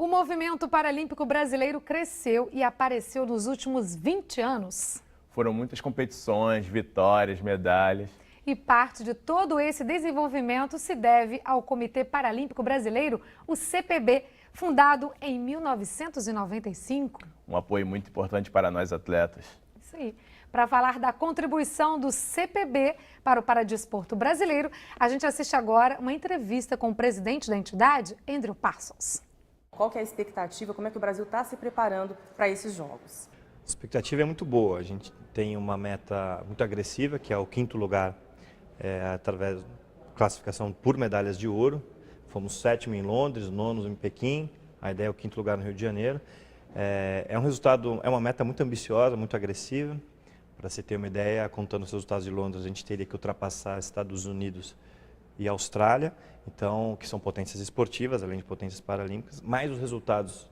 O movimento paralímpico brasileiro cresceu e apareceu nos últimos 20 anos. Foram muitas competições, vitórias, medalhas. E parte de todo esse desenvolvimento se deve ao Comitê Paralímpico Brasileiro, o CPB, fundado em 1995. Um apoio muito importante para nós atletas. Isso aí. Para falar da contribuição do CPB para o paradesporto brasileiro, a gente assiste agora uma entrevista com o presidente da entidade, Andrew Parsons. Qual que é a expectativa? Como é que o Brasil está se preparando para esses jogos? A expectativa é muito boa. A gente tem uma meta muito agressiva, que é o 5º lugar, através da classificação por medalhas de ouro. Fomos 7º em Londres, 9º em Pequim. A ideia é o 5º lugar no Rio de Janeiro. É um resultado, é uma meta muito ambiciosa, muito agressiva. Para você ter uma ideia, contando os resultados de Londres, a gente teria que ultrapassar Estados Unidos e Austrália, então, que são potências esportivas, além de potências paralímpicas, mas os resultados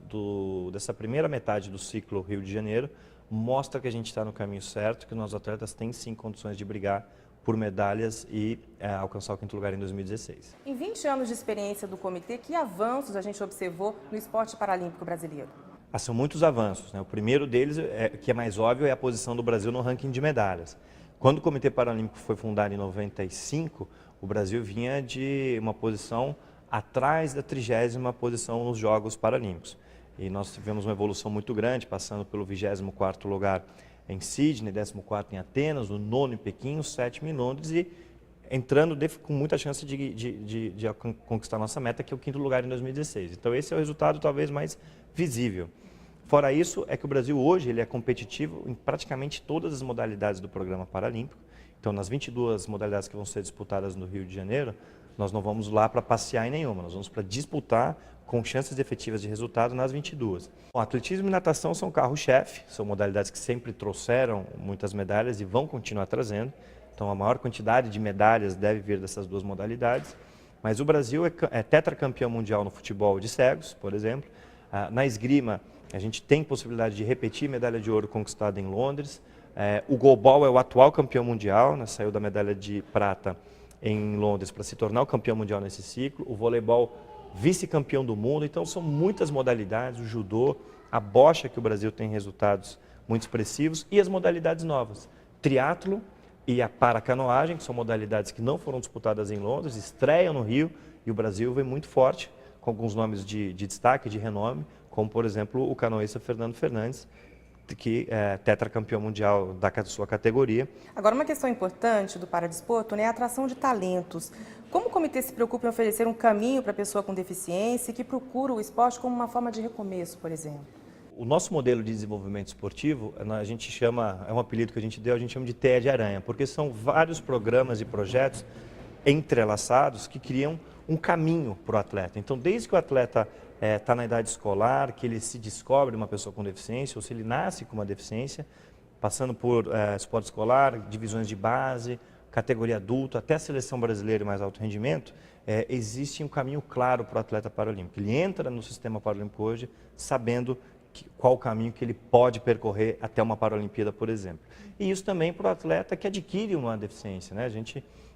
dessa primeira metade do ciclo Rio de Janeiro mostra que a gente está no caminho certo, que nossos atletas têm sim condições de brigar por medalhas e alcançar o 5º lugar em 2016. Em 20 anos de experiência do comitê, que avanços a gente observou no esporte paralímpico brasileiro? São muitos avanços, né? O primeiro deles, que é mais óbvio, é a posição do Brasil no ranking de medalhas. Quando o Comitê Paralímpico foi fundado em 95, o Brasil vinha de uma posição atrás da 30ª posição nos Jogos Paralímpicos. E nós tivemos uma evolução muito grande, passando pelo 24º lugar em Sydney, 14º em Atenas, o 9º em Pequim, o 7º em Londres e entrando com muita chance de conquistar nossa meta, que é o 5º lugar em 2016. Então esse é o resultado talvez mais visível. Fora isso, é que o Brasil hoje ele é competitivo em praticamente todas as modalidades do programa paralímpico. Então, nas 22 modalidades que vão ser disputadas no Rio de Janeiro, nós não vamos lá para passear em nenhuma, nós vamos para disputar com chances efetivas de resultado nas 22. O atletismo e natação são carro-chefe, são modalidades que sempre trouxeram muitas medalhas e vão continuar trazendo. Então, a maior quantidade de medalhas deve vir dessas duas modalidades. Mas o Brasil é tetracampeão mundial no futebol de cegos, por exemplo. Na esgrima, a gente tem possibilidade de repetir medalha de ouro conquistada em Londres. O goalball é o atual campeão mundial, né? Saiu da medalha de prata em Londres para se tornar o campeão mundial nesse ciclo. O voleibol, vice-campeão do mundo. Então, são muitas modalidades. O judô, a bocha, que o Brasil tem resultados muito expressivos. E as modalidades novas. Triatlo e a paracanoagem, que são modalidades que não foram disputadas em Londres, estreiam no Rio. E o Brasil vem muito forte, com alguns nomes de destaque, de renome, como, por exemplo, o canoísta Fernando Fernandes, que é tetracampeão mundial da sua categoria. Agora, uma questão importante do paradesporto, né, é a atração de talentos. Como o comitê se preocupa em oferecer um caminho para a pessoa com deficiência e que procura o esporte como uma forma de recomeço, por exemplo? O nosso modelo de desenvolvimento esportivo, a gente chama, é um apelido que a gente deu, a gente chama de teia de aranha, porque são vários programas e projetos entrelaçados que criam um caminho para o atleta. Então, desde que o atleta está na idade escolar, que ele se descobre uma pessoa com deficiência, ou se ele nasce com uma deficiência, passando por esporte escolar, divisões de base, categoria adulto, até a seleção brasileira e mais alto rendimento, existe um caminho claro para o atleta paralímpico. Ele entra no sistema paralímpico hoje sabendo qual o caminho que ele pode percorrer até uma Paralimpíada, por exemplo. E isso também para o atleta que adquire uma deficiência, né?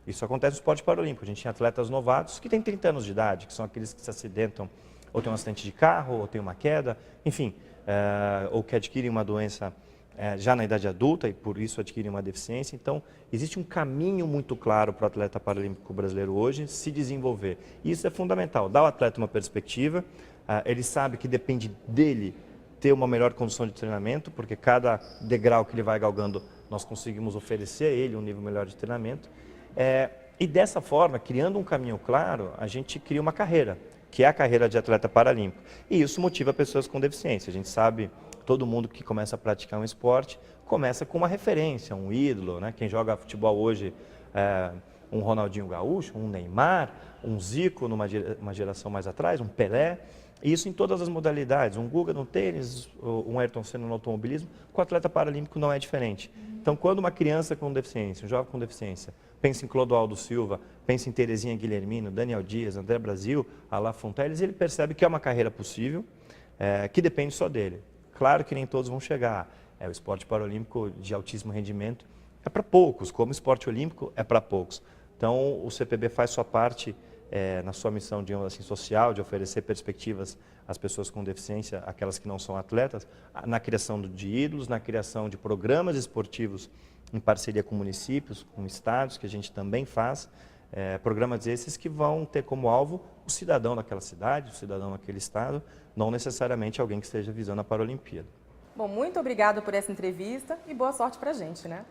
Isso acontece no esporte paralímpico. A gente tem atletas novatos que têm 30 anos de idade, que são aqueles que se acidentam ou tem um acidente de carro, ou tem uma queda, enfim, ou que adquirem uma doença já na idade adulta e por isso adquirem uma deficiência. Então, existe um caminho muito claro para o atleta paralímpico brasileiro hoje se desenvolver. E isso é fundamental, dá ao atleta uma perspectiva, ele sabe que depende dele ter uma melhor condição de treinamento, porque cada degrau que ele vai galgando, nós conseguimos oferecer a ele um nível melhor de treinamento. E dessa forma, criando um caminho claro, a gente cria uma carreira, que é a carreira de atleta paralímpico. E isso motiva pessoas com deficiência. A gente sabe, todo mundo que começa a praticar um esporte, começa com uma referência, um ídolo, né? Quem joga futebol hoje, um Ronaldinho Gaúcho, um Neymar, um Zico numa geração mais atrás, um Pelé. E isso em todas as modalidades, um Guga no tênis, um Ayrton Senna no automobilismo, com o atleta paralímpico não é diferente. Então, quando uma criança com deficiência, um jovem com deficiência, pensa em Clodoaldo Silva, pensa em Terezinha Guilhermino, Daniel Dias, André Brasil, Alá Fonteles, ele percebe que é uma carreira possível, que depende só dele. Claro que nem todos vão chegar. O esporte paralímpico de altíssimo rendimento é para poucos, como o esporte olímpico é para poucos. Então, o CPB faz sua parte na sua missão, digamos assim, social, de oferecer perspectivas as pessoas com deficiência, aquelas que não são atletas, na criação de ídolos, na criação de programas esportivos em parceria com municípios, com estados, que a gente também faz, programas esses que vão ter como alvo o cidadão daquela cidade, o cidadão daquele estado, não necessariamente alguém que esteja visando a Paralimpíada. Bom, muito obrigada por essa entrevista e boa sorte para a gente, né?